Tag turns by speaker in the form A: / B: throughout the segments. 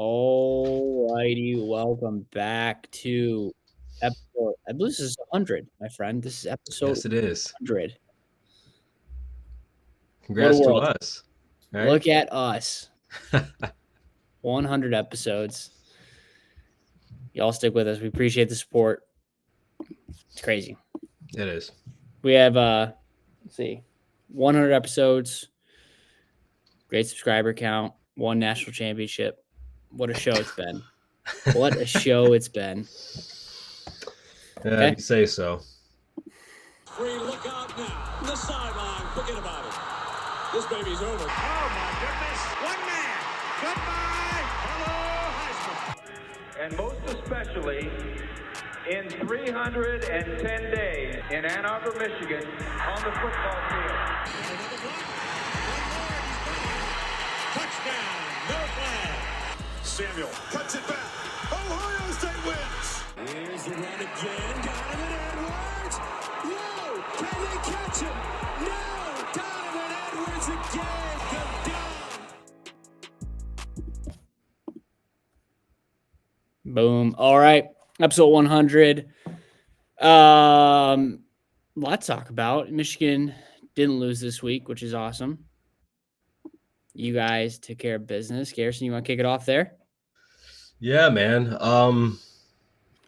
A: All righty, welcome back to episode. I believe this is 100, my friend. This is episode
B: Yes, it is.
A: 100. What a
B: Congrats to
A: world!
B: us, right?
A: Look at us. 100 episodes. Y'all stick with us. We appreciate the support. It's crazy.
B: It is.
A: We have let's see, 100 episodes. Great subscriber count. One national championship. What a show it's been. What a show it's been.
B: Yeah,
A: Okay.
B: if you say so.
C: Free look out now. The sideline. Forget about it. This baby's over.
D: Oh, my goodness. One man. Goodbye. Hello, Heisman.
E: And most especially in 310 days in Ann Arbor, Michigan, on the football field.
C: Another block. One more. He's got it. Touchdown. No flag.
D: Samuel cuts it back. Ohio State wins.
C: Here's the run again. Got him in Edwards. Whoa. Can they catch him? No. Donovan Edwards again. Go down.
A: Boom. All right. Episode 100. Lot to talk about. Michigan didn't lose this week, which is awesome. You guys took care of business. Garrison, you want to kick it off there?
B: Yeah, man.
A: Oh,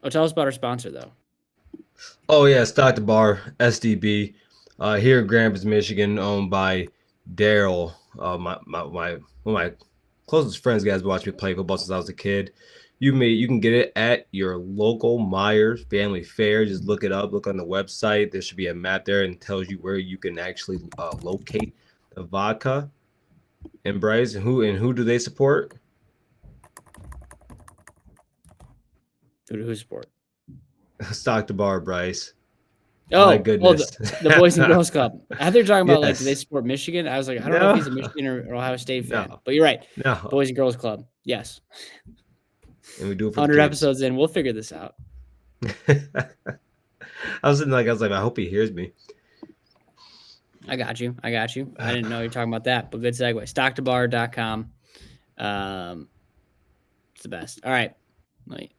A: tell us about our sponsor, though.
B: Oh yeah, Stock the Bar, SDB. Here in Grand Rapids, Michigan, owned by Daryl. One of my closest friends. Guys, watched me play football since I was a kid. You can get it at your local Myers Family Fair. Just look it up. Look on the website. There should be a map there and tells you where you can actually locate the vodka. And Bryce, who do they support?
A: Who support?
B: Stock the Bar, Bryce.
A: Oh,
B: my goodness.
A: The Boys and Girls Club. I thought they were talking about like, do they
B: Yes.
A: support Michigan? I was like, I don't know if he's a Michigan or Ohio State fan.
B: No.
A: But you're right.
B: No.
A: Boys and Girls Club. Yes.
B: And we do it for
A: 100
B: the kids.
A: episodes in. We'll figure this out.
B: I was like, I hope he hears me.
A: I got you. I didn't know you were talking about that, but good segue. Stocktobar.com. It's the best. All right. Let me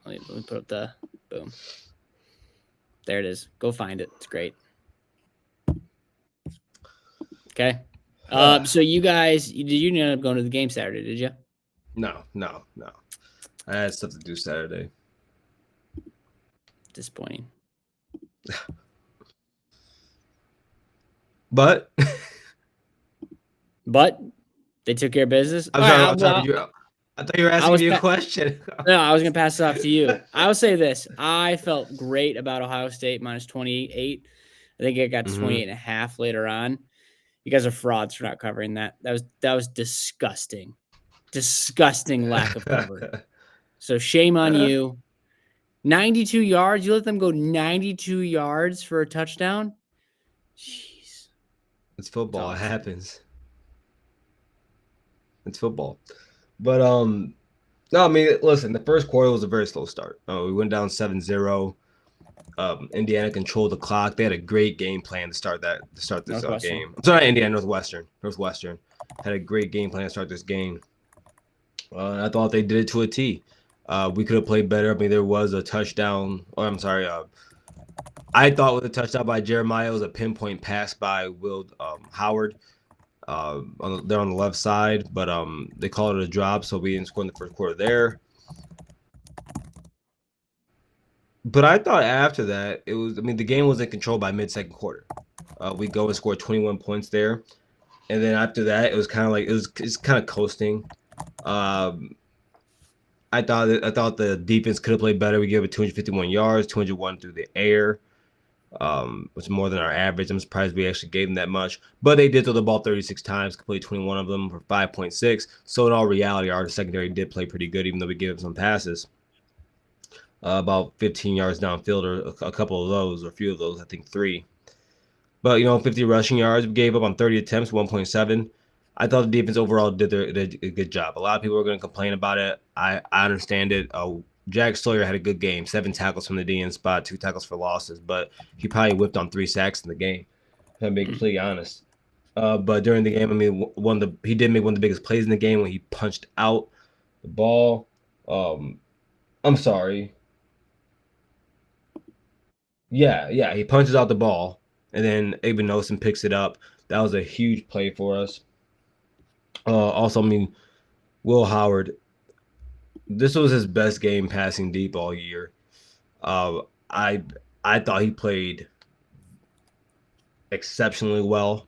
A: put up the boom. There it is. Go find it. It's great. Okay. So you guys, did you end up going to the game Saturday, did you?
B: No. I had stuff to do Saturday.
A: Disappointing.
B: But
A: they took care of business.
B: I thought you were asking me a question.
A: No, I was going to pass it off to you. I will say this. I felt great about Ohio State minus 28. I think it got to 28 and a half later on. You guys are frauds for not covering that. That was disgusting. Disgusting lack of cover. So shame on you. 92 yards. You let them go 92 yards for a touchdown? Jeez.
B: It's football. It
A: It's awesome.
B: happens. It's football. But no, I mean, listen, the first quarter was a very slow start. We went down 7-0. Indiana controlled the clock. They had a great game plan to start this game. I'm sorry, Indiana, Northwestern had a great game plan to start this game. I thought they did it to a T. We could have played better. I mean, there was a touchdown. Or I'm sorry. I thought with a touchdown by Jeremiah, it was a pinpoint pass by Will Howard. They're on the left side, but they called it a drop, so we didn't score in the first quarter there. But I thought after that, the game was in control by mid-second quarter. We go and score 21 points there. And then after that, it was kind of like, it's kind of coasting. I thought the defense could have played better. We gave it 251 yards, 201 through the air, which is more than our average. I'm surprised we actually gave them that much. But they did throw the ball 36 times, completed 21 of them for 5.6. So in all reality, our secondary did play pretty good, even though we gave them some passes. About 15 yards downfield, or a couple of those, or a few of those, I think 3. But, 50 rushing yards. We gave up on 30 attempts, 1.7. I thought the defense overall did a good job. A lot of people are going to complain about it. I understand it. Jack Sawyer had a good game, 7 tackles from the DN spot, 2 tackles for losses, but he probably whipped on 3 sacks in the game, if I'm being completely honest. But during the game, I mean, he did make one of the biggest plays in the game when he punched out the ball. I'm sorry. Yeah, he punches out the ball, and then Aben Nelson picks it up. That was a huge play for us. Also, I mean, Will Howard, this was his best game passing deep all year. Uh, I I thought he played exceptionally well.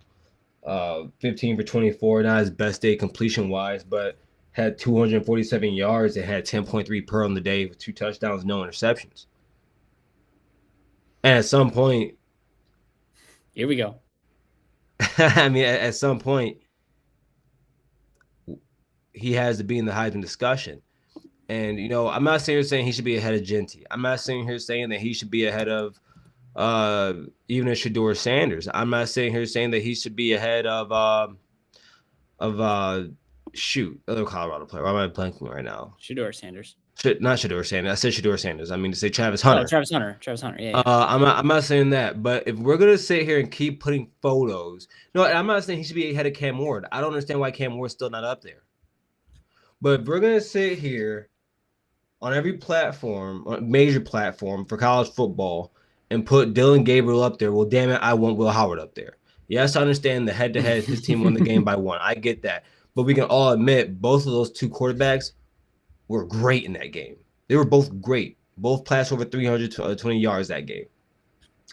B: 15 for 24, not his best day completion wise, but had 247 yards and had 10.3 per on the day with 2 touchdowns, no interceptions. And at some point,
A: Here we go.
B: I mean, at some point, he has to be in the Heisman discussion. And, you know, I'm not saying he should be ahead of Genty. I'm not saying that he should be ahead of even a Shedeur Sanders. I'm not saying that he should be ahead of other Colorado player. Why am I blanking right now?
A: Shedeur Sanders.
B: Not Shedeur Sanders. I said Shedeur Sanders. I mean to say Travis Hunter.
A: Oh, Travis Hunter. Travis Hunter. Yeah.
B: I'm not saying that, but if we're gonna sit here and keep putting photos, no, I'm not saying he should be ahead of Cam Ward. I don't understand why Cam Ward's still not up there. But if we're gonna sit here on every platform, on major platform for college football, and put Dylan Gabriel up there, well, damn it, I want Will Howard up there. Yes, I understand the head-to-head, his team won the game by 1. I get that. But we can all admit both of those two quarterbacks were great in that game. They were both great. Both passed over 320 yards that game.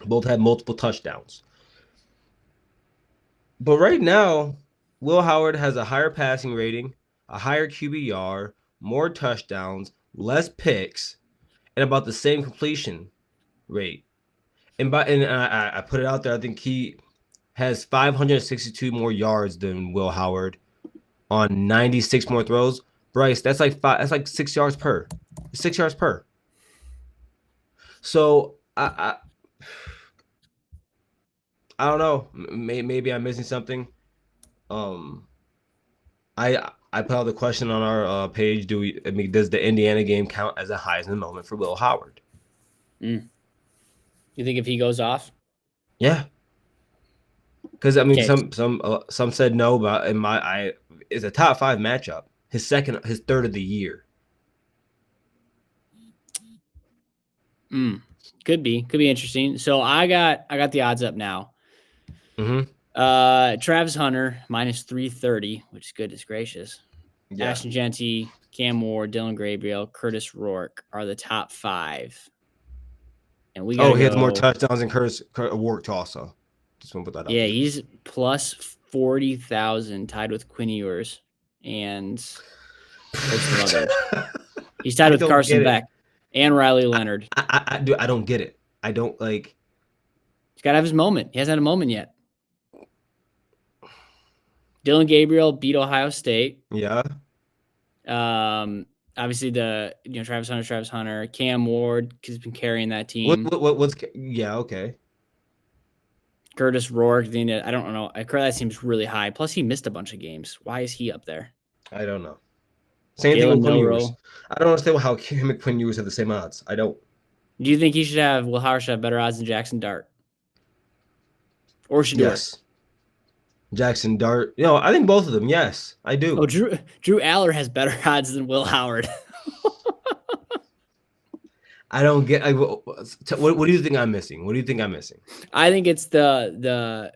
B: Both had multiple touchdowns. But right now, Will Howard has a higher passing rating, a higher QBR, more touchdowns, less picks, and about the same completion rate. And I put it out there. I think he has 562 more yards than Will Howard on 96 more throws. Bryce, that's like 6 yards per. 6 yards per. So I don't know. Maybe I'm missing something. I put out the question on our page. Does the Indiana game count as a Heisman moment for Will Howard?
A: You think if he goes off?
B: Yeah. Because I mean,
A: Okay.
B: some said no, but it's a top 5 matchup. His third of the year.
A: Could be interesting. So I got the odds up now.
B: Mm-hmm.
A: Travis Hunter minus 330, which is goodness gracious.
B: Yeah.
A: Ashton Genty, Cam Ward, Dylan Gabriel, Curtis Rourke are the top 5. And we
B: he has more touchdowns than Curtis Rourke also. Just want to put that out.
A: Yeah, he's plus 40,000, tied with Quinn Ewers and others. He's tied with Carson Beck and Riley Leonard.
B: I don't get it. I don't like.
A: He's got to have his moment. He hasn't had a moment yet. Dylan Gabriel beat Ohio State.
B: Yeah.
A: Obviously Travis Hunter, Cam Ward has been carrying that team.
B: Okay.
A: Curtis Rourke, I don't know. That seems really high. Plus, he missed a bunch of games. Why is he up there?
B: I don't know. Same thing with Quinn Ewers. I don't understand how him and Quinn Ewers have the same odds. I don't.
A: Do you think Will Howard should have better odds than Jackson Dart? Or should
B: Yes. Jackson Dart. I think both of them. Yes, I do.
A: Oh, Drew Aller has better odds than Will Howard.
B: I don't get. What do you think I'm missing?
A: I think it's the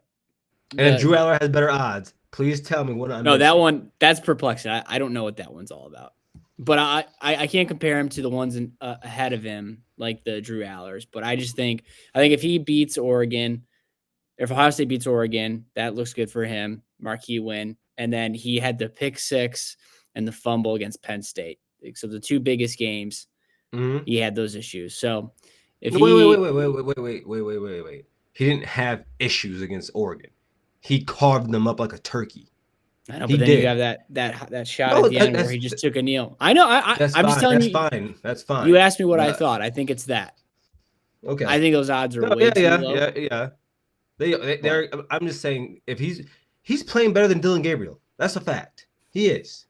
B: and if Drew Aller has better odds, please tell me what I'm missing.
A: That one, that's perplexing. I don't know what that one's all about. But I can't compare him to the ones ahead of him, like the Drew Allers. But I think if he beats Oregon, if Ohio State beats Oregon, that looks good for him. Marquee win. And then he had the pick 6 and the fumble against Penn State. So the 2 biggest games, he had those issues. So if
B: wait. He didn't have issues against Oregon. He carved them up like a turkey.
A: I know, but then you have that shot at the end where he just took a kneel. I know. I'm just telling you.
B: That's fine.
A: You asked me what I thought. I think it's that.
B: Okay.
A: I think those odds are way too low.
B: Yeah. They're. I'm just saying, if he's playing better than Dylan Gabriel. That's a fact. He is.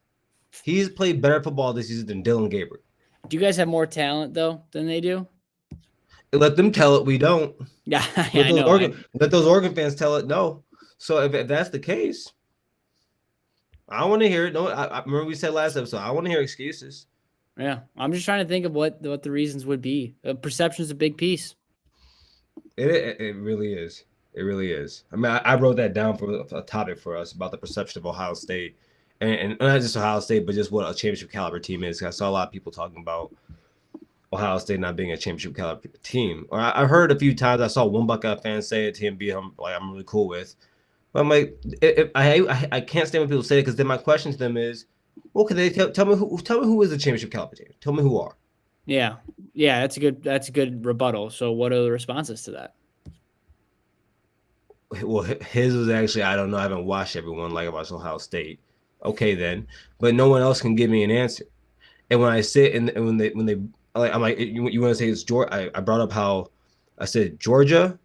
B: He's played better football this season than Dylan Gabriel.
A: Do you guys have more talent though than they do?
B: Let them tell it we don't.
A: Yeah, I know.
B: Let those Oregon fans tell it no. So if that's the case, I want to hear it. No, I remember we said last episode, I want to hear excuses.
A: Yeah. I'm just trying to think of what the reasons would be. Perception is a big piece.
B: It really is. It really is. I mean, I wrote that down for a topic for us about the perception of Ohio State, and not just Ohio State, but just what a championship caliber team is. I saw a lot of people talking about Ohio State not being a championship caliber team. Or I heard a few times. I saw one Buckeye fan say it to him, I'm really cool with. But I'm like, I can't stand when people say it, because then my question to them is, well, can they tell me who is the championship caliber team? Tell me who are.
A: Yeah. Yeah, that's a good rebuttal. So what are the responses to that?
B: Well, his was actually, I don't know. I haven't watched everyone like I watched Ohio State. Okay, then, but no one else can give me an answer. And when I sit and when they like, I'm like, you want to say it's Georgia? I brought up how I said Georgia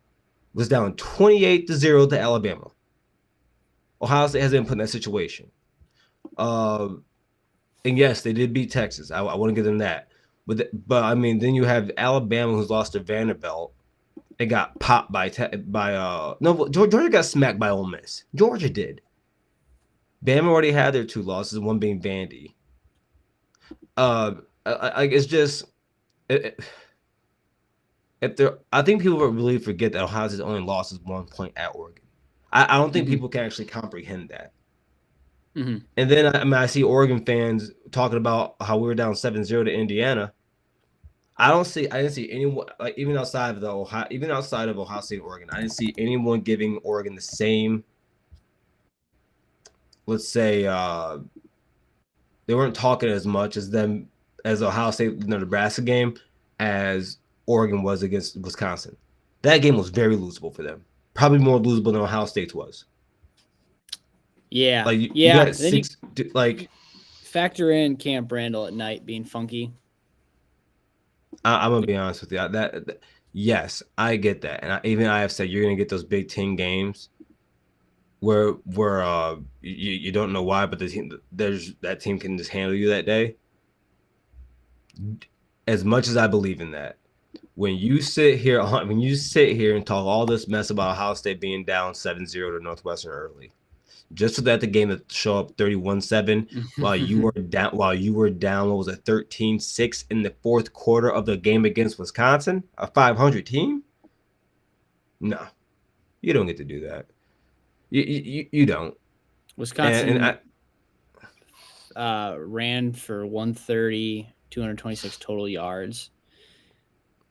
B: was down 28-0 to Alabama. Ohio State hasn't been put in that situation. And yes, they did beat Texas. I want to give them that. But I mean, then you have Alabama, who's lost to Vanderbilt. It got popped by Georgia got smacked by Ole Miss. Georgia did. Bama already had their 2 losses, one being Vandy. It's just if I think people really forget that Ohio State's only lost is 1 point at Oregon. I don't think people can actually comprehend that.
A: Mm-hmm.
B: And then I see Oregon fans talking about how we were down 7-0 to Indiana. I didn't see anyone, like, even outside of Ohio State and Oregon, I didn't see anyone giving Oregon the same, let's say, they weren't talking as much as Ohio State in the Nebraska game as Oregon was against Wisconsin. That game was very losable for them. Probably more losable than Ohio State's was.
A: Yeah.
B: Like you got six,
A: factor in Camp Randall at night being funky.
B: I'm gonna be honest with you. Yes, I get that, and I have said you're gonna get those Big Ten games where you don't know why, but that team can just handle you that day. As much as I believe in that, when you sit here and talk all this mess about Ohio State being down 7-0 to Northwestern early, just so that the game to show up 31-7 while you were down, what was it, 13-6 in the fourth quarter of the game against Wisconsin, a 500 team? No, you don't get to do that. You don't.
A: Wisconsin ran for 130, 226 total yards.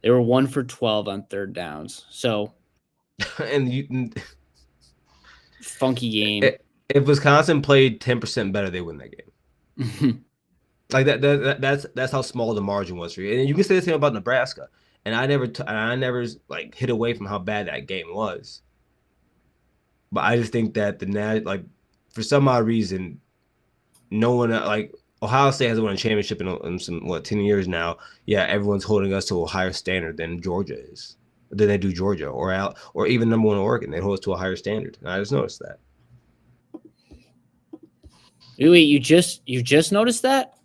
A: They were 1 for 12 on third downs. So, funky game.
B: If Wisconsin played 10% better, they win that game. Like that's how small the margin was for you. And you can say the same about Nebraska. And I never like hid away from how bad that game was. But I just think that for some odd reason, no one like Ohio State hasn't won a championship in some 10 years now. Yeah, everyone's holding us to a higher standard than Georgia is. Than they do Georgia or even number 1 Oregon. They hold us to a higher standard. And I just noticed that.
A: Wait, you just noticed that?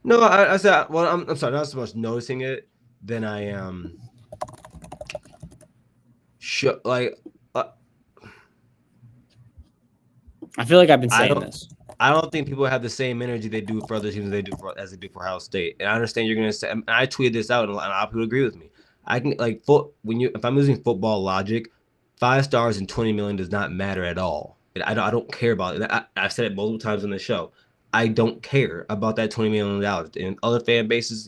B: No, I said, well, I'm sorry, not so much noticing it than I am.
A: I feel like I've been saying this.
B: I don't think people have the same energy they do for other teams as they do for Ohio State. And I understand you're gonna say. And I tweeted this out, and a lot of people agree with me. I can if I'm using football logic, 5 stars and $20 million does not matter at all. I don't care about it. I've said it multiple times on the show. I don't care about that $20 million. And other fan bases,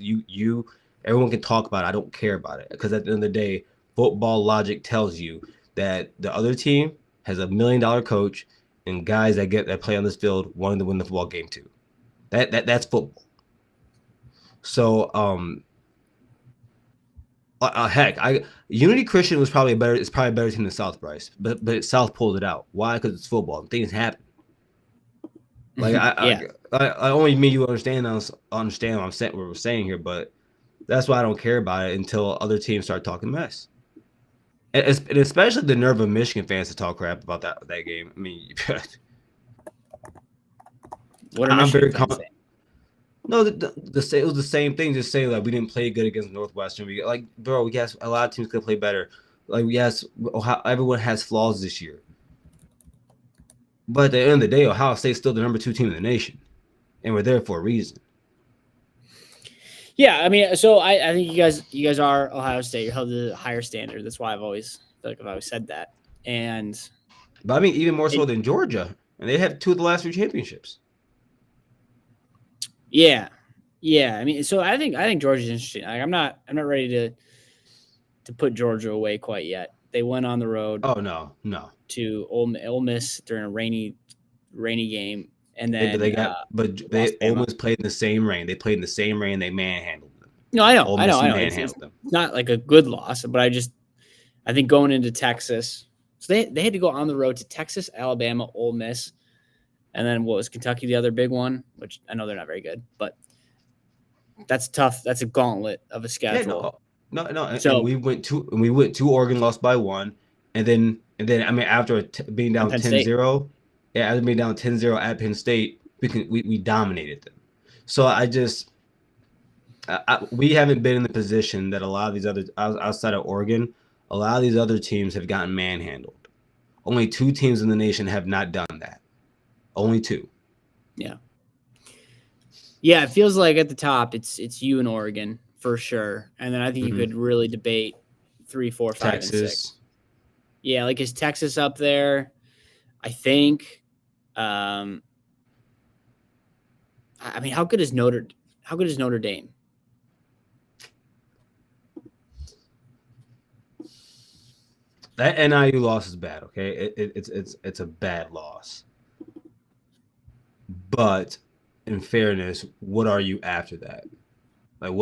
B: everyone can talk about it. I don't care about it, because at the end of the day, football logic tells you that the other team has $1 million coach and guys that play on this field wanting to win the football game too. That's football. So heck, Unity Christian was probably a better team than South Bryce, but South pulled it out. Why? Because it's football. Things happen. Like I only mean you understand what we're saying here, but that's why I don't care about it until other teams start talking mess. And especially the nerve of Michigan fans to talk crap about that game. I mean,
A: what are Michigan fans saying?
B: No, it was the same thing. Just saying like we didn't play good against Northwestern. Yes, a lot of teams could play better. Like, yes, everyone has flaws this year. But at the end of the day, Ohio State's still the number 2 team in the nation, and we're there for a reason.
A: Yeah, I mean, so I think you guys are Ohio State. You're held to a higher standard. That's why I've always said that. And
B: But I mean, even more so than Georgia, and they have 2 of the last 3 championships.
A: yeah, I mean, so I think Georgia's interesting. Like, I'm not ready to put Georgia away quite yet. They went on the road.
B: Oh no.
A: To Ole Miss during a rainy game, and then
B: they almost played in the same rain. They played in the same rain. They manhandled them.
A: No, I know.
B: Manhandled them.
A: It's not like a good loss, but I think going into Texas, so they had to go on the road to Texas, Alabama, Ole Miss, and then what was Kentucky the other big one, which I know they're not very good, but that's tough. That's a gauntlet of a schedule.
B: Yeah, no.
A: So
B: and we went to Oregon, lost by 1, and then I mean after being down 10-0, after being down 10-0 at Penn State, we dominated them. So we haven't been in the position that a lot of these other outside of Oregon, a lot of these other teams have gotten manhandled. Only 2 teams in the nation have not done that. Only 2.
A: Yeah. Yeah, it feels like at the top it's you and Oregon for sure, and then I think you could really debate 3, 4, 5,
B: Texas.
A: and 6. Yeah, like is Texas up there? I think. I mean, how good is Notre Dame?
B: That NIU loss is bad. Okay, it's a bad loss. But in fairness, what are you after that? Like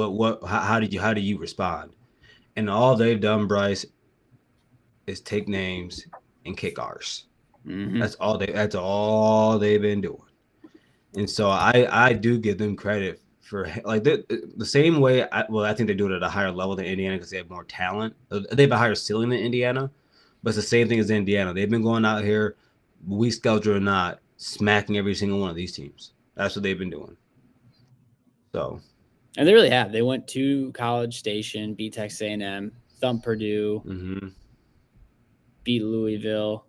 B: how do you respond? And all they've done, Bryce, is take names and kick ours.
A: Mm-hmm.
B: That's all they've been doing. And so I do give them credit for like the same way. I think they do it at a higher level than Indiana because they have more talent. They have a higher ceiling than Indiana, but it's the same thing as Indiana. They've been going out here, weak schedule or not, smacking every single one of these teams. That's what they've been doing. So.
A: And they really have. They went to College Station, beat Texas A&M, thumped Purdue, beat Louisville,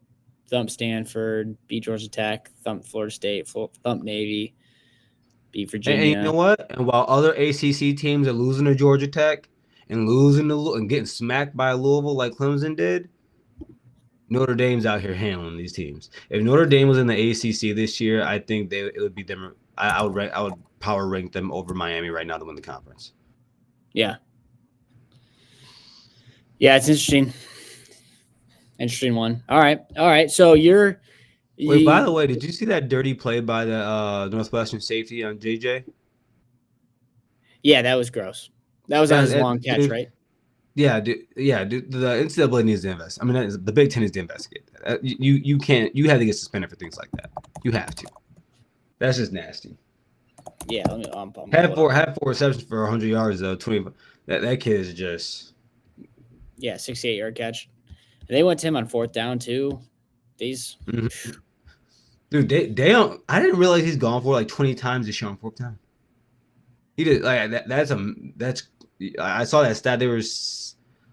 A: thumped Stanford, beat Georgia Tech, thumped Florida State, thumped Navy, beat Virginia.
B: And you know what? And while other ACC teams are losing to Georgia Tech and and getting smacked by Louisville like Clemson did, Notre Dame's out here handling these teams. If Notre Dame was in the ACC this year, I think it would be them. I would power rank them over Miami right now to win the conference.
A: Yeah. Yeah, it's interesting. Interesting one. All right. So
B: Wait, by the way, did you see that dirty play by the Northwestern safety on JJ?
A: Yeah, that was gross. That was on his long catch, right?
B: Yeah, dude. The NCAA needs to invest. I mean, the Big Ten needs to investigate that. You can't. You have to get suspended for things like that. You have to. That's just nasty.
A: Yeah, let me.
B: Had four receptions for 100 yards though. 20. That kid is just.
A: Yeah, 68-yard catch. And they went to him on 4th down too. These.
B: Dude, they don't. I didn't realize he's gone for like 20 times this year on 4th down. He did like that. That's. I saw that stat. They were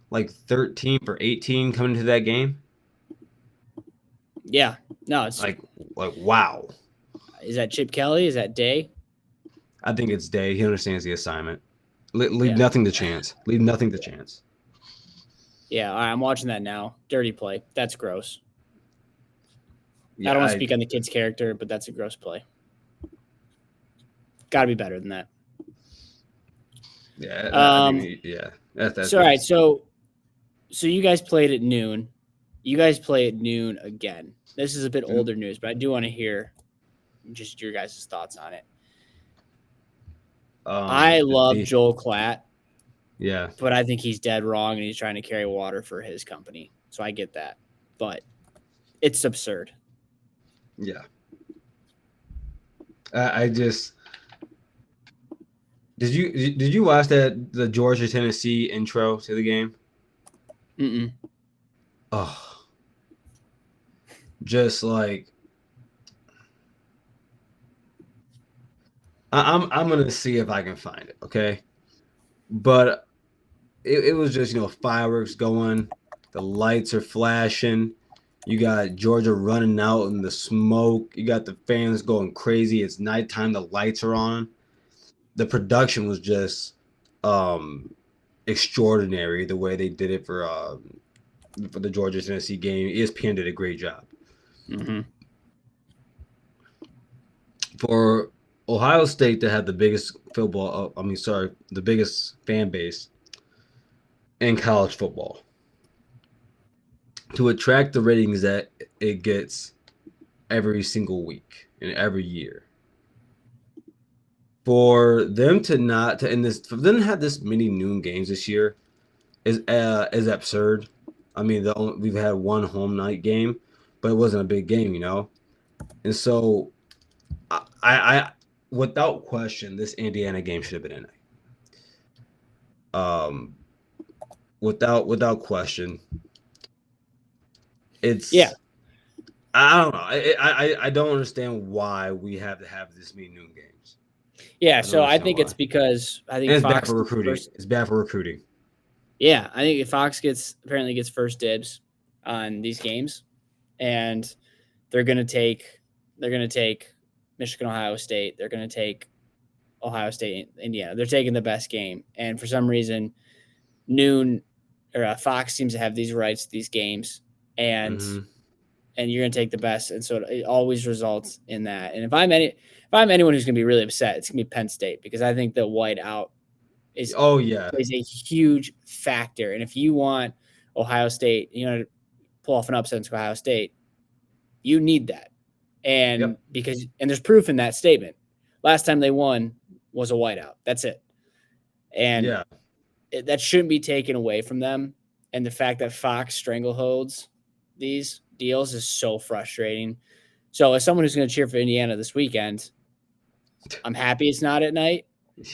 B: like 13 for 18 coming into that game.
A: Yeah. No, it's
B: like wow.
A: Is that Chip Kelly? Is that Day?
B: I think it's Day. He understands the assignment. Leave nothing to chance. Leave nothing to chance.
A: Yeah, I'm watching that now. Dirty play. That's gross.
B: Yeah,
A: I don't want to speak on the kid's character, but that's a gross play. Got to be better than that.
B: Yeah. That's
A: all right. So you guys played at noon. You guys play at noon again. This is a bit older news, but I do want to hear just your guys' thoughts on it. I love Joel Klatt.
B: Yeah.
A: But I think he's dead wrong and he's trying to carry water for his company. So I get that. But it's absurd.
B: Yeah. I just did you watch the Georgia Tennessee intro to the game?
A: Mm-mm.
B: Oh. Just like I'm gonna see if I can find it, okay? But it was just, fireworks going, the lights are flashing, you got Georgia running out in the smoke, you got the fans going crazy, it's nighttime, the lights are on. The production was just extraordinary the way they did it for the Georgia Tennessee game. ESPN did a great job.
A: Mm-hmm.
B: For Ohio State to have the biggest the biggest fan base in college football, to attract the ratings that it gets every single week and every year, for them to not to in this for them to have this many noon games this year is absurd. I mean, we've had one home night game, but it wasn't a big game, you know. And so, I without question, this Indiana game should have been in it. Without question, it's I don't know. I don't understand why we have to have this many noon games.
A: Yeah, so I think it's because I think
B: it's
A: Fox
B: bad for recruiting. It's bad for recruiting.
A: Yeah, I think Fox apparently gets first dibs on these games, and they're gonna take Michigan, Ohio State. They're gonna take Ohio State, Indiana. They're taking the best game, and for some reason, Fox seems to have these rights to these games, and you're gonna take the best, and so it always results in that. And if I'm anyone who's gonna be really upset, it's gonna be Penn State, because I think the whiteout plays a huge factor. And if you want Ohio State, to pull off an upset against Ohio State, you need that. And because there's proof in that statement. Last time they won was a whiteout. That's it. And that shouldn't be taken away from them. And the fact that Fox strangleholds these deals is so frustrating. So as someone who's going to cheer for Indiana this weekend, I'm happy it's not at night.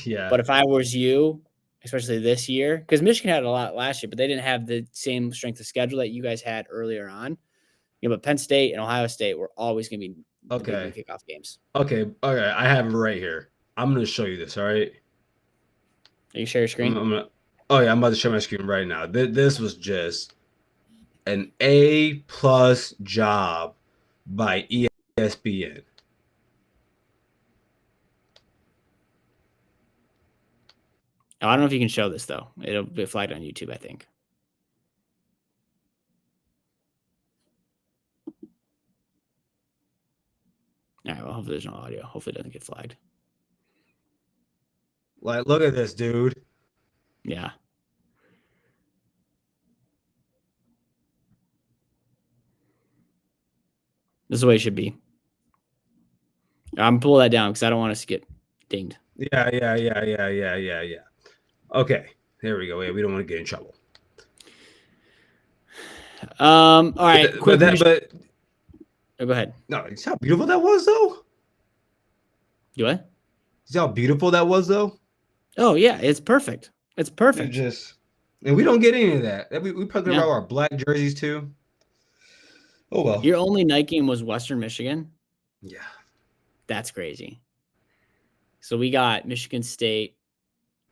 B: Yeah.
A: But if I was you, especially this year, because Michigan had a lot last year, but they didn't have the same strength of schedule that you guys had earlier on. But Penn State and Ohio State were always going to be the big kickoff games.
B: Okay. I have it right here. I'm going to show you this. All right.
A: Are you share your screen?
B: I'm about to share my screen right now. This was just an A+ job by ESPN.
A: Oh, I don't know if you can show this, though. It'll be flagged on YouTube, I think. All right, well, hopefully there's no audio. Hopefully it doesn't get flagged.
B: Like, look at this, dude.
A: Yeah. This is the way it should be. I'm pull that down because I don't want us to get dinged.
B: Yeah. Okay, there we go. Yeah, we don't want to get in trouble.
A: All right.
B: But
A: go ahead.
B: No, you see how beautiful that was, though?
A: You what?
B: See how beautiful that was, though?
A: Oh, yeah. It's perfect. It's perfect.
B: And we don't get any of that. We probably wear our black jerseys, too. Oh, well.
A: Your only night game was Western Michigan?
B: Yeah.
A: That's crazy. So we got Michigan State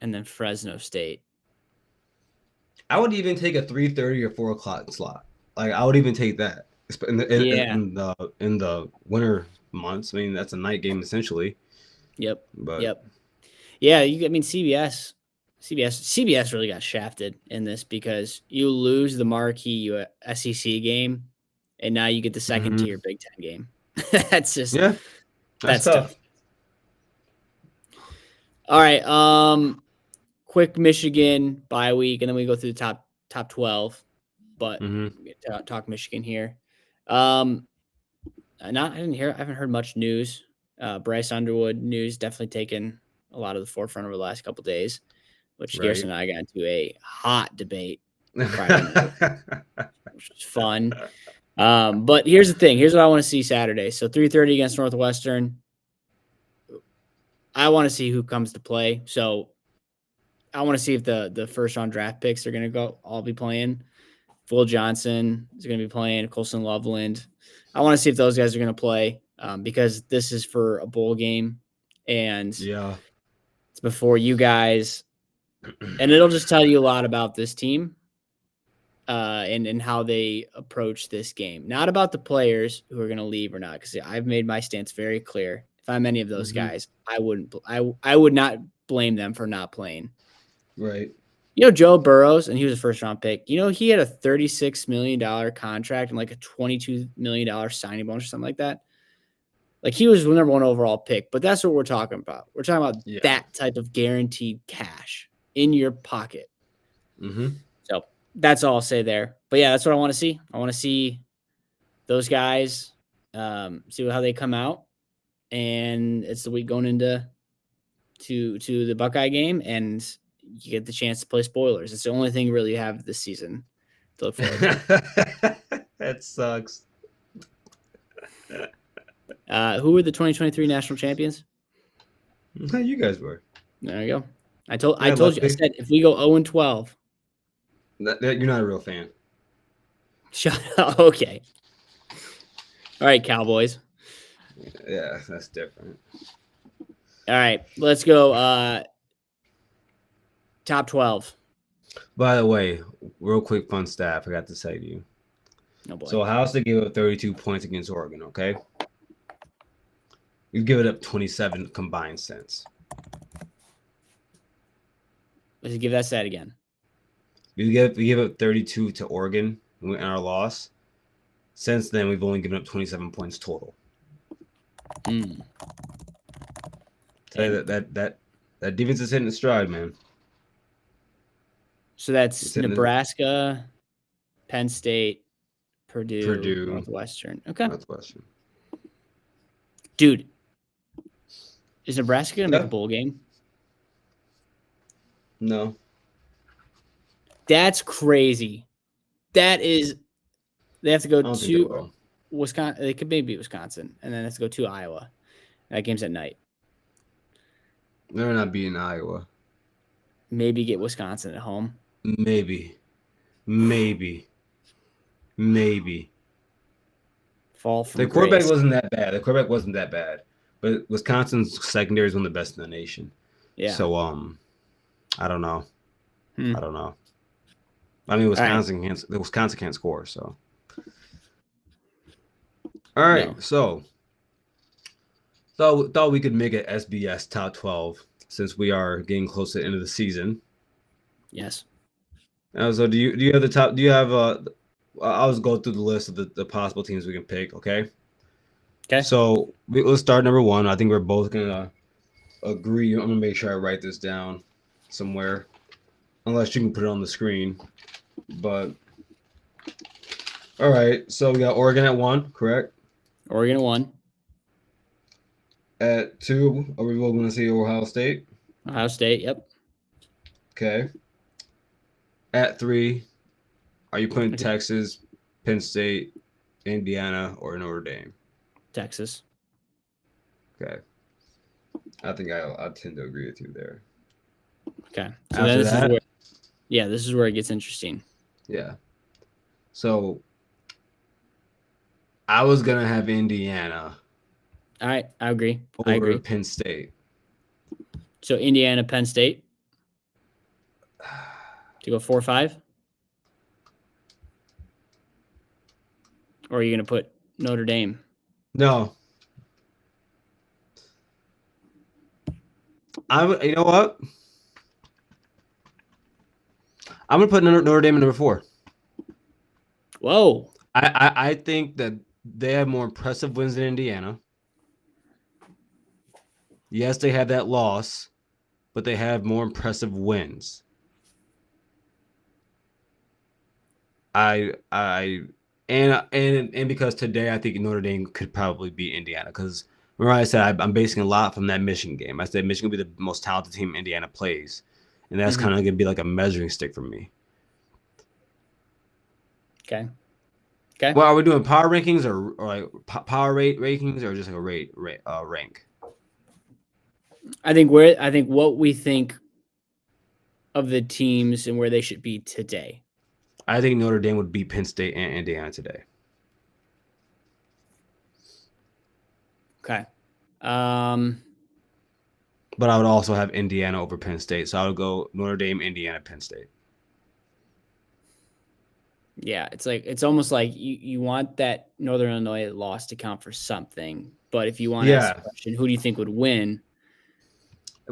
A: and then Fresno State.
B: I would even take a 3:30 or 4 o'clock slot. Like, I would even take that in the winter months. I mean, that's a night game essentially.
A: Yep.
B: But
A: yep. Yeah, CBS really got shafted in this because you lose the marquee SEC game, and now you get the second tier Big Ten game. That's just that's tough. All right. Quick Michigan bye week, and then we go through the top 12. But talk Michigan here. I haven't heard much news. Bryce Underwood news definitely taken a lot of the forefront over the last couple of days, which Garrison and I got into a hot debate Friday night, which was fun. But here's the thing. Here's what I want to see Saturday. So 3:30 against Northwestern. I want to see who comes to play. So I want to see if the first round draft picks are going to all be playing. Will Johnson is going to be playing. Colson Loveland. I want to see if those guys are going to play because this is for a bowl game, and it's before you guys, and it'll just tell you a lot about this team and how they approach this game. Not about the players who are going to leave or not, because I've made my stance very clear. If I'm any of those guys, I would not blame them for not playing.
B: Right.
A: Joe Burrows, and he was a first-round pick. He had a $36 million contract and like a $22 million signing bonus or something like that. Like, he was the number 1 overall pick, but that's what we're talking about. We're talking about that type of guaranteed cash in your pocket.
B: Mm-hmm.
A: So that's all I'll say there. But yeah, that's what I want to see. I want to see those guys, see how they come out. And it's the week going into the Buckeye game, and you get the chance to play spoilers. It's the only thing really you have this season to look forward to.
B: That sucks.
A: Who were the 2023 national champions?
B: You guys were.
A: There you go. I told you. I
B: luckily.
A: said if we go 0-12.
B: You're not a real fan.
A: Shut up. Okay. All right, Cowboys.
B: Yeah, that's different.
A: All right, let's go. Top 12.
B: By the way, real quick fun stat I forgot to say to you.
A: Oh boy.
B: So Ohio State gave up 32 points against Oregon, okay? We've given up 27 combined since.
A: Let's give that stat again.
B: We gave up 32 to Oregon in our loss. Since then, we've only given up 27 points total.
A: Mm.
B: So that defense is hitting its stride, man.
A: So that's Nebraska, Penn State, Purdue, Northwestern. Okay.
B: Northwestern.
A: Dude, is Nebraska going to make a bowl game?
B: No.
A: That's crazy. That is – they have to go
B: to
A: Wisconsin. They could maybe beat Wisconsin, and then they have to go to Iowa. That game's at night.
B: They're not beating Iowa.
A: Maybe get Wisconsin at home.
B: Maybe.
A: Fall from
B: the quarterback
A: grace.
B: wasn't that bad. But Wisconsin's secondary is one of the best in the nation.
A: Yeah.
B: So I don't know. I mean, Wisconsin can't score, so. All right,
A: No.
B: so thought we could make an SBS top 12 since we are getting close to the end of the season.
A: Yes.
B: So do you have the top? Do you have I'll just go through the list of the possible teams we can pick. Okay.
A: Okay.
B: So let's start number 1. I think we're both gonna agree. I'm gonna make sure I write this down somewhere, unless you can put it on the screen. But all right, so we got Oregon at 1, correct?
A: Oregon at 1.
B: At 2, are we both going to see Ohio State?
A: Ohio State, yep.
B: Okay. At 3, are you putting Texas, Penn State, Indiana, or Notre Dame?
A: Texas.
B: Okay. I think I tend to agree with you there.
A: Okay. So then this is where it gets interesting.
B: Yeah. So I was going to have Indiana.
A: All right, I agree.
B: Over Penn State.
A: So Indiana, Penn State. To go 4-5? Or are you going to put Notre Dame?
B: No. You know what? I'm going to put Notre Dame at number 4.
A: Whoa.
B: I think that they have more impressive wins than Indiana. Yes, they had that loss, but they have more impressive wins. And because today I think Notre Dame could probably beat Indiana, because remember I said I'm basing a lot from that Michigan game. I said Michigan will be the most talented team Indiana plays, and that's kind of going to be like a measuring stick for me.
A: Okay.
B: Well, are we doing power rankings or like power rate rankings or just like a rank?
A: I think what we think of the teams and where they should be today.
B: I think Notre Dame would beat Penn State and Indiana today.
A: Okay.
B: But I would also have Indiana over Penn State. So I would go Notre Dame, Indiana, Penn State.
A: Yeah, it's almost like you want that Northern Illinois loss to count for something. But if you want to ask the question, who do you think would win?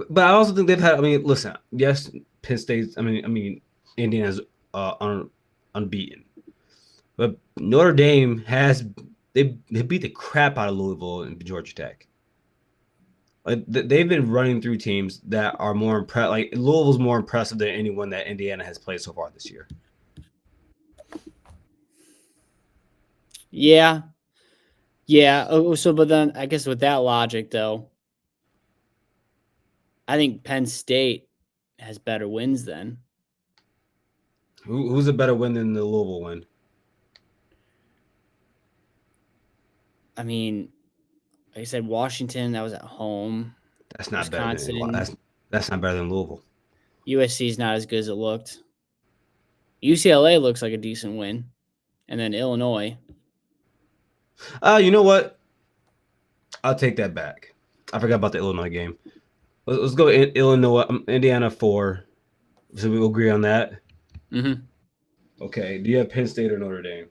B: But I also think they've had, listen, yes, Penn State's. I mean, Indiana's unbeaten, but Notre Dame they beat the crap out of Louisville and Georgia Tech. Like they've been running through teams that are more impressive. Like Louisville's more impressive than anyone that Indiana has played so far this year.
A: Yeah. Yeah. Oh, so, but then I guess with that logic, though, I think Penn State has better wins then.
B: Who's a better win than the Louisville win?
A: I mean, like I said, Washington, that was at home.
B: That's not
A: Wisconsin.
B: better than that's not better than Louisville.
A: USC is not as good as it looked. UCLA looks like a decent win. And then Illinois.
B: You know what? I'll take that back. I forgot about the Illinois game. Let's go Illinois, Indiana 4. So we agree on that.
A: Mm-hmm.
B: Okay. Do you have Penn State or Notre Dame?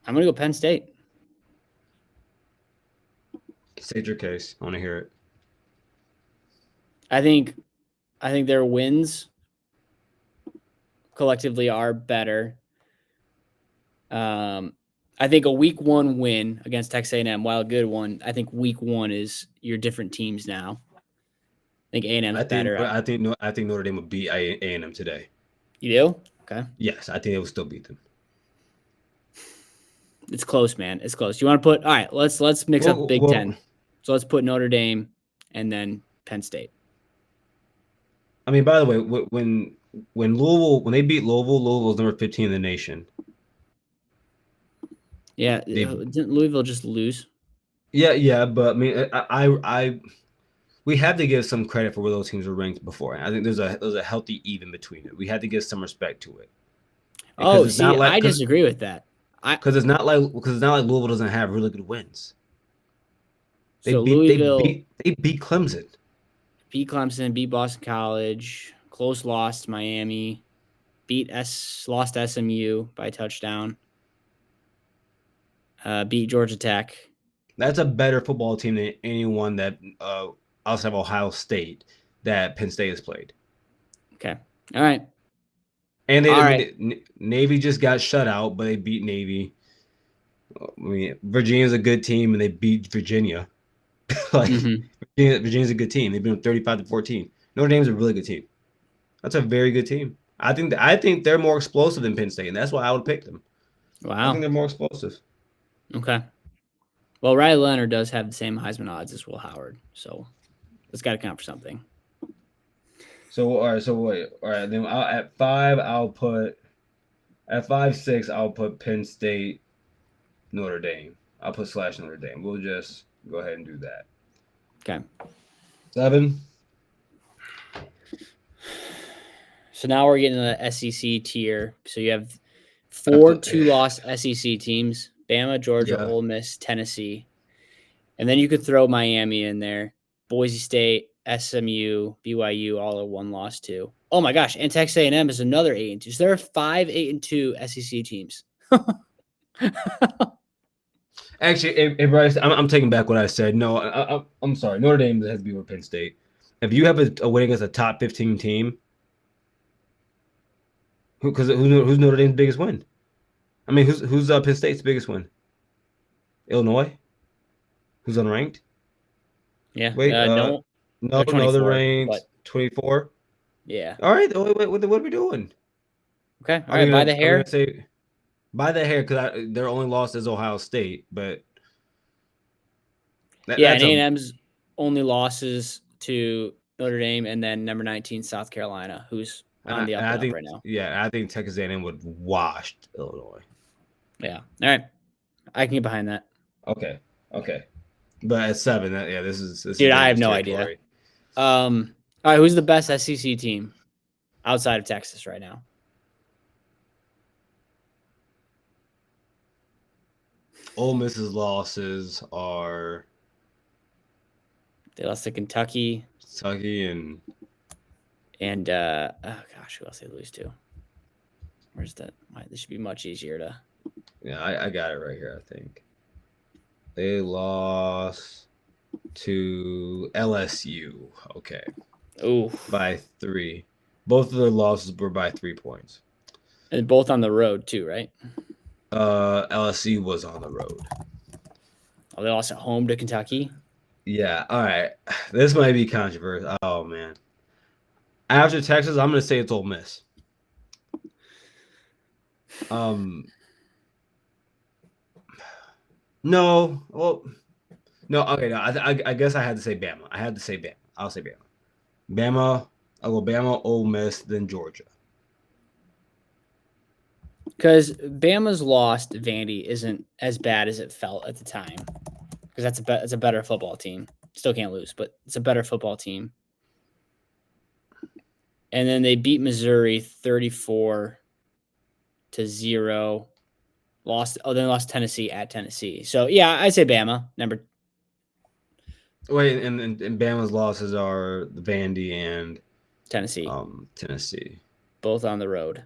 A: I'm gonna go Penn State.
B: State your case. I want to hear it.
A: I think their wins collectively are better. I think a week 1 win against Texas A&M, while a good one, I think week 1 is your different teams now. I think A&M is better.
B: I think Notre Dame will beat A&M today.
A: You do? Okay.
B: Yes, I think they will still beat them.
A: It's close, man. It's close. You want to put? All right. Let's mix up Big Ten. So let's put Notre Dame and then Penn State.
B: I mean, by the way, when they beat Louisville's number 15 in the nation.
A: Yeah, didn't Louisville just lose?
B: Yeah, but I mean, we have to give some credit for where those teams were ranked before. I think there's a healthy even between it. We had to give some respect to it.
A: Oh, see, I disagree with that.
B: Because it's not like Louisville doesn't have really good wins. They beat Clemson.
A: Beat Clemson, beat Boston College, close loss to Miami, lost SMU by a touchdown, beat Georgia Tech.
B: That's a better football team than anyone that outside of Ohio State that Penn State has played.
A: Okay. All right.
B: And Navy just got shut out, but they beat Navy. I mean, Virginia's a good team, and they beat Virginia. Virginia's a good team. They've been 35-14. Notre Dame's a really good team. That's a very good team. I think they're more explosive than Penn State, and that's why I would pick them.
A: Wow.
B: I think they're more explosive.
A: Okay. Well, Riley Leonard does have the same Heisman odds as Will Howard, so that's got to count for something.
B: So all right. Then at 5, I'll put 5-6. I'll put Penn State, Notre Dame. I'll put / Notre Dame. We'll just go ahead and do that.
A: Okay.
B: 7.
A: So now we're getting to the SEC tier. So you have 4 2-loss SEC teams: Bama, Georgia, Ole Miss, Tennessee, and then you could throw Miami in there. Boise State, SMU, BYU, all are 1 loss too. Oh my gosh! And Texas A&M is another 8-2. So there are 5 8-2 SEC teams.
B: Actually, hey Bryce, I'm taking back what I said. No, I'm sorry. Notre Dame has to be over Penn State. If you have a win against a top 15 team, who's Notre Dame's biggest win? I mean, who's Penn State's biggest win? Illinois, who's unranked?
A: Yeah.
B: Wait,
A: no,
B: they're ranked 24.
A: Yeah.
B: All right. Wait, what are we doing?
A: Okay. All right. By the hair.
B: By the hair, because their only loss is Ohio State, but
A: and A&M's only losses to Notre Dame and then number 19 South Carolina, who's on the up right now.
B: Yeah, I think Texas A&M would wash Illinois.
A: Yeah. All right. I can get behind that.
B: Okay. But at 7, this is
A: dude. I have no idea. All right. Who's the best SEC team outside of Texas right now?
B: Ole Miss's losses are
A: they lost to Kentucky
B: and
A: oh gosh, who else did they lose to? Where's that? This should be much easier to.
B: Yeah, I got it right here. I think they lost to LSU. Okay.
A: Ooh,
B: by 3. Both of their losses were by 3 points.
A: and both on the road too, right?
B: LSU was on the road.
A: Oh, they lost at home to Kentucky.
B: Yeah, all right. This might be controversial. Oh man. After Texas, I'm gonna say it's Ole Miss. No, well, no. Okay, no. I guess I had to say Bama. I had to say Bama. I'll say Bama. Bama, Alabama, Ole Miss, then Georgia.
A: Because Bama's loss to Vandy isn't as bad as it felt at the time. Because it's a better football team. Still can't lose, but it's a better football team. And then they beat Missouri 34-0. Then lost Tennessee at Tennessee. So yeah, I say Bama.
B: Wait, and Bama's losses are the Vandy and
A: Tennessee.
B: Tennessee.
A: Both on the road.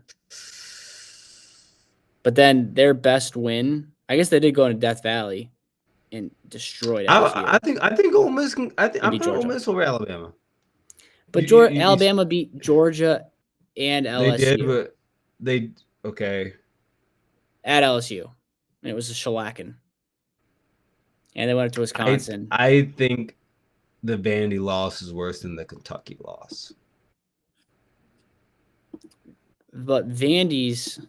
A: But then their best win, I guess they did go into Death Valley and destroyed LSU.
B: I think Ole Miss can. I'm
A: beat
B: putting Ole
A: Georgia.
B: Miss over Alabama.
A: But
B: You-
A: Alabama beat Georgia and LSU.
B: They did, but they okay.
A: At LSU. And it was a shellacking. And they went up to Wisconsin.
B: I think the Vandy loss is worse than the Kentucky loss.
A: But Vandy's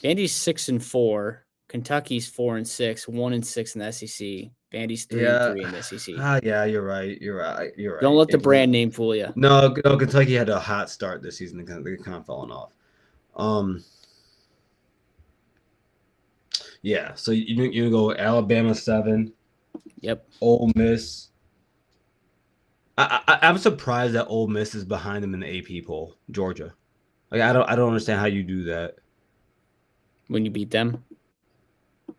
A: 6-4. Kentucky's 4-6, 1-6 in the SEC. Vandy's 3-3 in the SEC.
B: Yeah, you're right. You're right.
A: Don't let the brand name fool you.
B: No, Kentucky had a hot start this season. They're kind of falling off. Yeah. So you go Alabama 7.
A: Yep.
B: Ole Miss. I'm surprised that Ole Miss is behind them in the AP poll. Georgia. Like I don't understand how you do that.
A: When you beat them,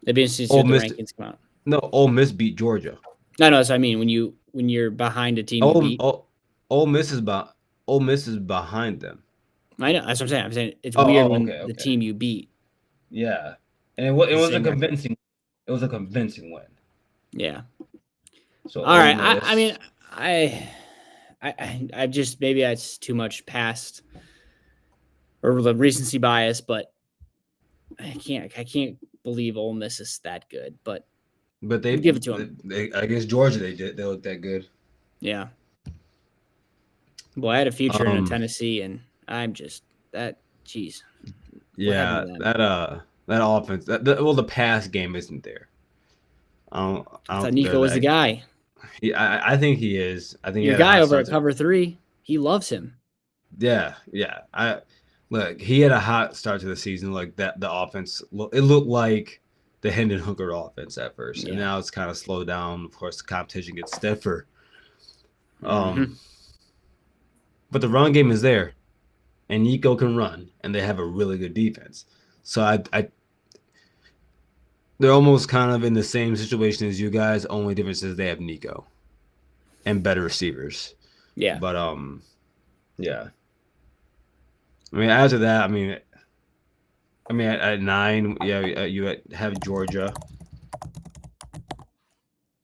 A: they'd be interested to see
B: Ole
A: what the
B: Miss-
A: rankings come out.
B: No, Ole Miss beat Georgia.
A: No, that's what I mean. When you're behind a team you beat.
B: Ole Miss is behind them.
A: I know. That's what I'm saying. I'm saying it's weird when
B: okay.
A: the team you beat.
B: Yeah, and it was a
A: Same record.
B: convincing. It was a convincing win.
A: Yeah.
B: So
A: All right.
B: Ole Miss-
A: I mean, I just maybe that's too much past or the recency bias, but I can't believe Ole Miss is that good. But
B: they
A: give it to them.
B: Against Georgia, they looked that good.
A: Yeah. Well, I had a future in
B: Um,
A: Tennessee, and I'm just that. Jeez.
B: Yeah,
A: happened to
B: that offense. The pass game isn't there. I
A: I thought Nico was the guy.
B: I think he is. I think
A: Your
B: he had a
A: guy
B: hot
A: over at
B: start
A: Cover 3. He loves him.
B: Yeah. Look, he had a hot start to the season. Like that, the offense. It looked like the Hendon Hooker offense at first, and
A: Yeah.
B: now it's kind of slowed down. Of course, the competition gets stiffer.
A: Mhm.
B: But the run game is there, and Nico can run, and they have a really good defense. So they're almost kind of in the same situation as you guys. Only difference is they have Nico and better receivers.
A: Yeah.
B: But yeah. I mean, after that, I mean, at 9, yeah, you have Georgia.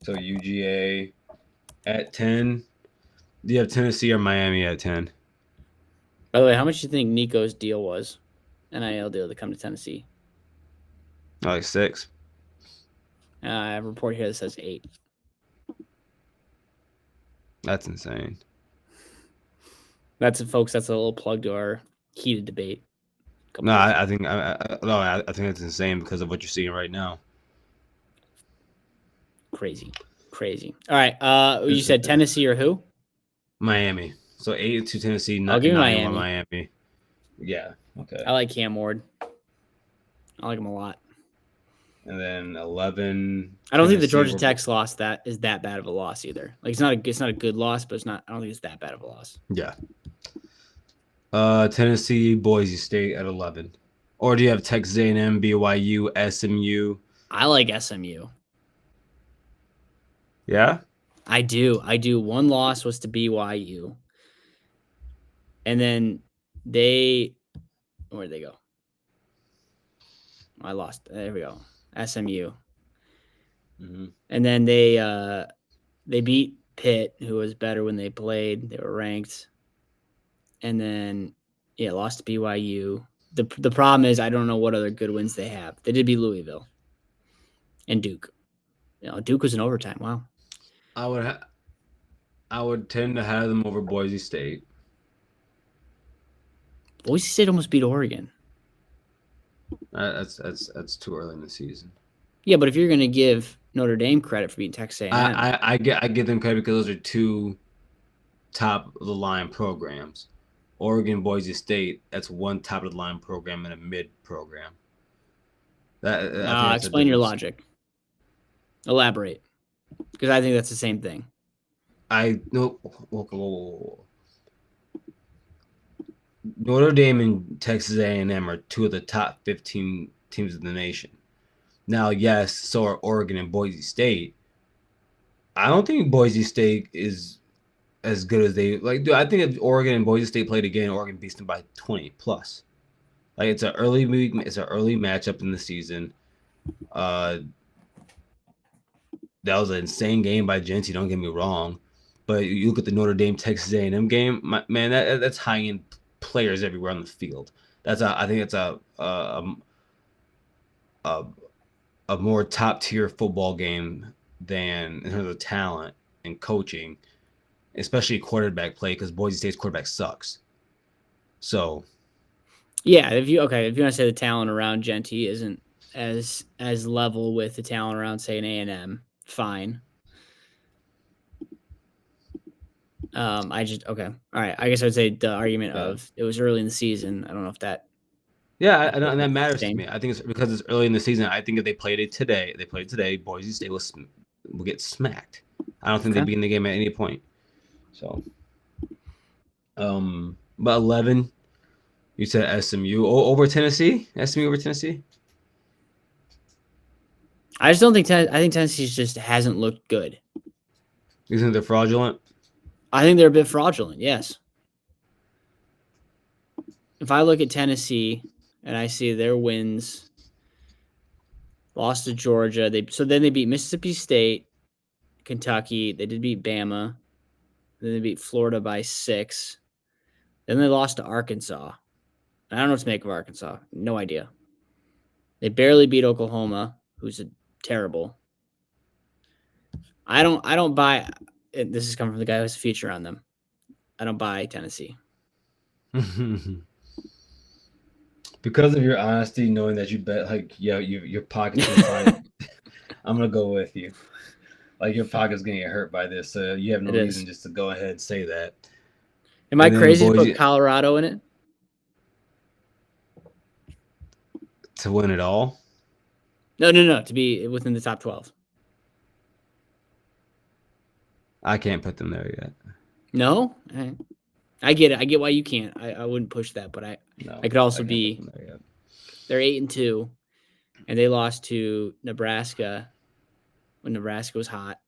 B: So UGA at 10. Do you have Tennessee or Miami at 10?
A: By the way, how much do you think Nico's deal was? NIL deal to come to Tennessee?
B: Like 6.
A: I have a report here that says 8.
B: That's insane.
A: That's a little plug to our heated debate.
B: No, I think I think it's insane because of what you're seeing right now.
A: Crazy. All right. You said Tennessee or who?
B: Miami. So 8 to Tennessee,
A: I'll give
B: 9
A: Miami.
B: Miami. Yeah. Okay.
A: I like Cam Ward. I like him a lot.
B: And then 11.
A: I don't think the
B: Tennessee
A: Georgia
B: were-
A: Tech's loss is that bad of a loss either. Like it's not a good loss, but I don't think it's that bad of a loss.
B: Yeah. Tennessee, Boise State at 11. Or do you have Texas A&M, BYU, SMU?
A: I like SMU.
B: Yeah.
A: I do. One loss was to BYU. And then where'd they go? I lost. There we go. SMU.
B: Mm-hmm.
A: And then they beat Pitt, who was better when they played. They were ranked. And then, yeah, lost to BYU. The problem is I don't know what other good wins they have. They did beat Louisville and Duke. Duke was in overtime. Wow.
B: I would tend to have them over Boise State.
A: Boise State almost beat Oregon.
B: That's too early in the season.
A: Yeah, but if you're going to give Notre Dame credit for beating Texas A&M,
B: I give them credit because those are two top of the line programs. Oregon, Boise State, that's one top of the line program and a mid program.
A: Explain your logic. Elaborate, because I think that's the same thing.
B: Whoa. Notre Dame and Texas A&M are two of the top 15 teams in the nation. Now, yes, so are Oregon and Boise State. I don't think Boise State is as good as they like. Dude, I think if Oregon and Boise State played again, Oregon beats them by 20 plus. Like it's an early matchup in the season. That was an insane game by Genty. Don't get me wrong, but you look at the Notre Dame Texas A&M game, man. That's high end players everywhere on the field. I think it's a more top tier football game than in terms of talent and coaching, especially quarterback play, because Boise State's quarterback sucks. So,
A: yeah, if you want to say the talent around Genty isn't as level with the talent around, say, an A&M, fine. All right. I guess I'd say the argument of it was early in the season. I don't know if that.
B: Yeah, and that matters to me. I think it's because it's early in the season. I think if they played today, Boise State will get smacked. I don't think they'd be in the game at any point. So, but 11, you said SMU over Tennessee? SMU over Tennessee?
A: I just don't think I think Tennessee just hasn't looked good.
B: You think they're fraudulent?
A: I think they're a bit fraudulent, yes. If I look at Tennessee and I see their wins, lost to Georgia, then they beat Mississippi State, Kentucky, they did beat Bama, then they beat Florida by 6. Then they lost to Arkansas. I don't know what to make of Arkansas. No idea. They barely beat Oklahoma, who's terrible. I don't buy. This is coming from the guy who has a future on them. I don't buy Tennessee.
B: Because of your honesty, knowing that you bet your pocket's fine, I'm gonna go with you. Like your pocket's gonna get hurt by this, so you have no reason just to go ahead and say that.
A: Am I crazy to put Colorado in it?
B: To win it all?
A: No. To be within the top 12.
B: I can't put them there yet.
A: No? I get it. I get why you can't. I wouldn't push that, but I could also be. They're 8-2, and they lost to Nebraska when Nebraska was hot.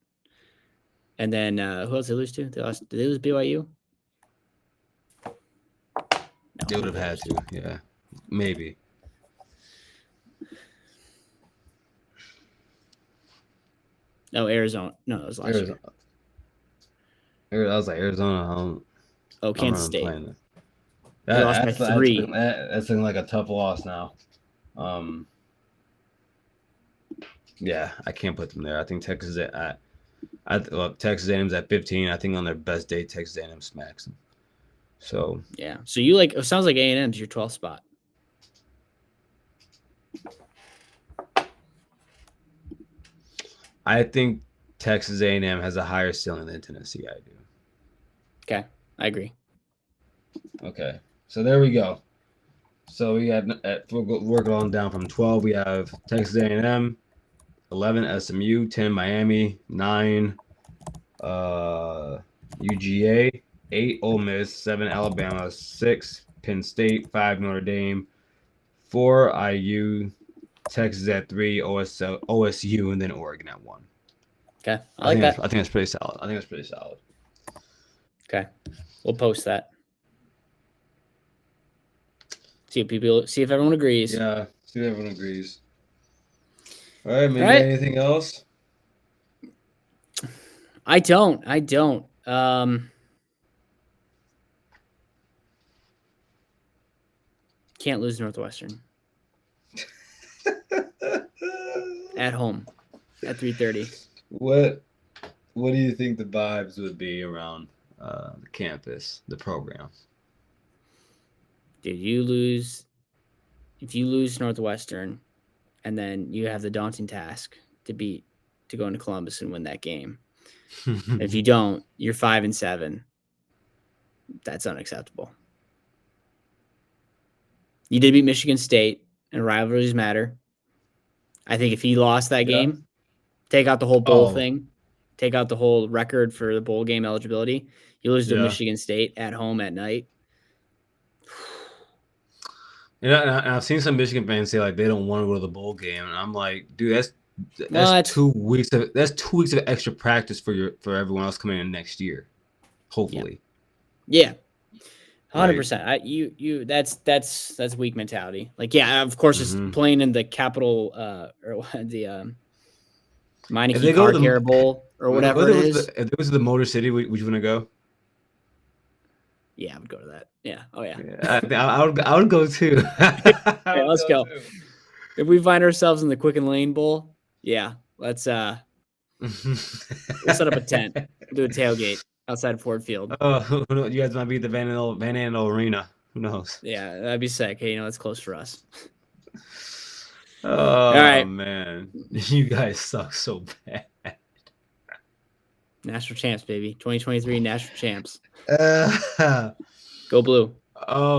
A: And then who else did they lose to? Did they lose BYU?
B: No, they would have had to, yeah. Maybe.
A: No, Arizona. No, it was last year.
B: I was like, Arizona.
A: Kansas State.
B: They
A: lost by 3.
B: That's looking like a tough loss now. Yeah, I can't put them there. I think Texas A&M's at 15. I think on their best day, Texas A&M smacks them. So
A: yeah. So you it sounds like A&M's your 12th spot.
B: I think Texas A&M has a higher ceiling than Tennessee. I do.
A: Okay, I agree.
B: Okay, so there we go. So we got we'll work it on down from 12. We have Texas A&M, 11 SMU, 10 Miami, 9 UGA, 8 Ole Miss, 7 Alabama, 6 Penn State, 5 Notre Dame, 4 IU, Texas at 3, OSU, and then Oregon at 1.
A: Okay, I like that.
B: I think that's pretty solid.
A: Okay, we'll post that. See if everyone agrees.
B: Yeah, see if everyone agrees. All right, man. Anything else?
A: I don't. Can't lose Northwestern at home at 3:30.
B: What do you think the vibes would be around the campus, the program?
A: Dude, if you lose Northwestern, and then you have the daunting task to go into Columbus and win that game. If you don't, you're 5-7. That's unacceptable. You did beat Michigan State, and rivalries matter. I think if he lost that game, take out the whole bowl thing, take out the whole record for the bowl game eligibility, you lose to Michigan State at home at night.
B: And I've seen some Michigan fans say like they don't want to go to the bowl game, and I'm like, dude, that's 2 weeks of extra practice for everyone else coming in next year, hopefully.
A: Yeah. 100%. That's weak mentality. Like, yeah, of course, it's playing in the capital or the Meineke Car Care Bowl or whatever it is.
B: If it was the Motor City, would you want to go?
A: Yeah, I would go to that. Yeah. Oh yeah.
B: I would go too.
A: Yeah, let's go. If we find ourselves in the Quicken Lane Bowl, yeah, let's set up a tent, do a tailgate outside Ford Field.
B: Oh, you guys might be at the Van Andel Arena. Who knows?
A: Yeah, that'd be sick. Hey, that's close for us.
B: Oh, all right, man, you guys suck so bad.
A: National champs, baby. 2023 national champs. Go blue.
B: Oh.